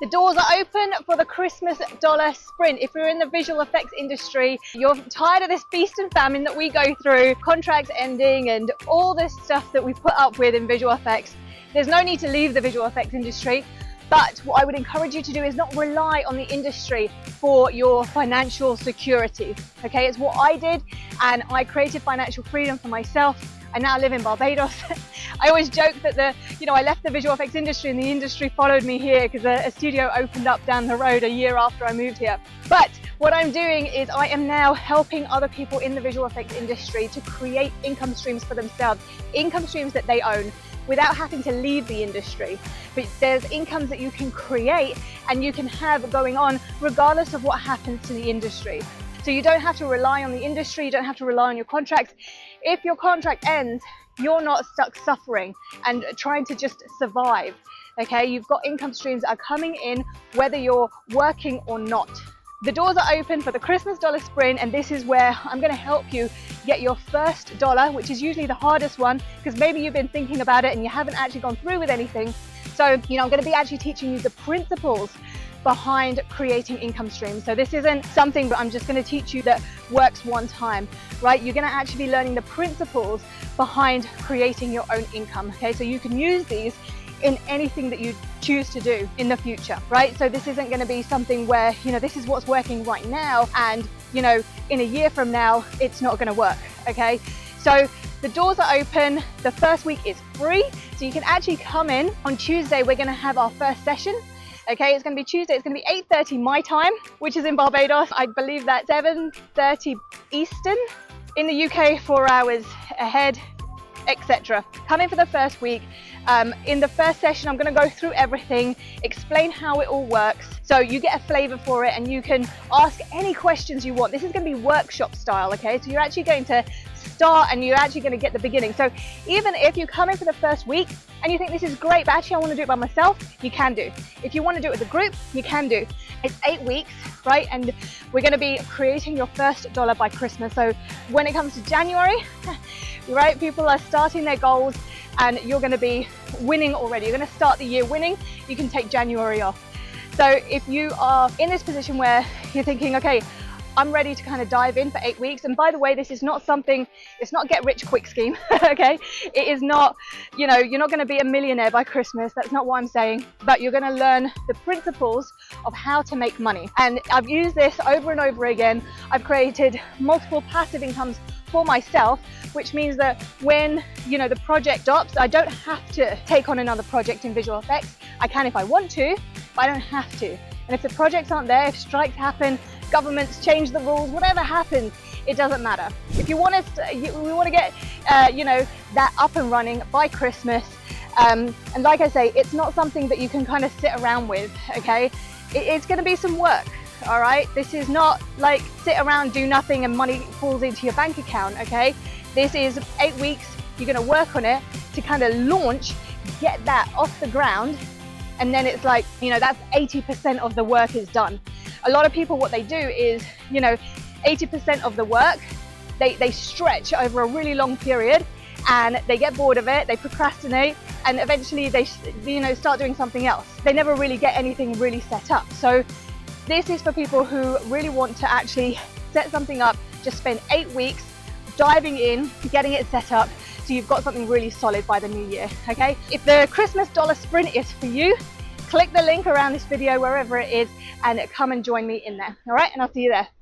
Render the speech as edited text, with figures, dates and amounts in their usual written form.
The doors are open for the Christmas dollar sprint. If you're in the visual effects industry, you're tired of this feast and famine that we go through, contracts ending and all this stuff that we put up with in visual effects, there's no need to leave the visual effects industry. But what I would encourage you to do is not rely on the industry for your financial security. Okay, it's what I did, and I created financial freedom for myself. I now live in Barbados. I always joke that I left the visual effects industry and the industry followed me here because a studio opened up down the road a year after I moved here. But what I'm doing is I am now helping other people in the visual effects industry to create income streams for themselves, income streams that they own, without having to leave the industry. But there's incomes that you can create and you can have going on regardless of what happens to the industry. So you don't have to rely on the industry, you don't have to rely on your contracts. If your contract ends, you're not stuck suffering and trying to just survive. Okay, you've got income streams that are coming in whether you're working or not. The doors are open for the Christmas dollar sprint, and this is where I'm going to help you get your first dollar, which is usually the hardest one because maybe you've been thinking about it and you haven't actually gone through with anything. So, I'm going to be actually teaching you the principles behind creating income streams. So this isn't something that I'm just going to teach you that works one time, right? You're going to actually be learning the principles behind creating your own income. Okay, so you can use these in anything that you choose to do in the future, right? So this isn't going to be something where, this is what's working right now and, in a year from now, it's not going to work, okay? So the doors are open. The first week is free. So you can actually come in on Tuesday. We're going to have our first session. Okay, it's going to be Tuesday. It's going to be 8:30 my time, which is in Barbados. I believe that's 7:30 Eastern. In the UK, 4 hours ahead, etc. Come in for the first week. In the first session, I'm going to go through everything, explain how it all works, so you get a flavor for it and you can ask any questions you want. This is going to be workshop style, okay? So you're actually going to start and you're actually going to get the beginning. So even if you come in for the first week and you think this is great, but actually I want to do it by myself, you can do. If you want to do it with a group, you can do. It's 8 weeks, right? And we're going to be creating your first dollar by Christmas. So when it comes to January, right, people are starting their goals and you're going to be winning already. You're going to start the year winning. You can take January off. So if you are in this position where you're thinking, okay, I'm ready to kind of dive in for 8 weeks. And by the way, this is not something, it's not get rich quick scheme, okay? It is not, you're not going to be a millionaire by Christmas. That's not what I'm saying. But you're going to learn the principles of how to make money. And I've used this over and over again. I've created multiple passive incomes for myself, which means that when, the project stops, I don't have to take on another project in visual effects. I can if I want to, but I don't have to. And if the projects aren't there, if strikes happen, governments change the rules, whatever happens, it doesn't matter. If we want to get, that up and running by Christmas, and like I say, it's not something that you can kind of sit around with, okay? It's going to be some work, all right? This is not like sit around, do nothing, and money falls into your bank account, okay? This is 8 weeks. You're going to work on it to kind of launch, get that off the ground, and then it's like, that's 80% of the work is done. A lot of people, what they do is, 80% of the work, they stretch over a really long period and they get bored of it, they procrastinate, and eventually they, start doing something else. They never really get anything really set up. So this is for people who really want to actually set something up, just spend 8 weeks diving in, getting it set up, so you've got something really solid by the new year, okay? If the Christmas dollar sprint is for you, click the link around this video, wherever it is, and come and join me in there, all right? And I'll see you there.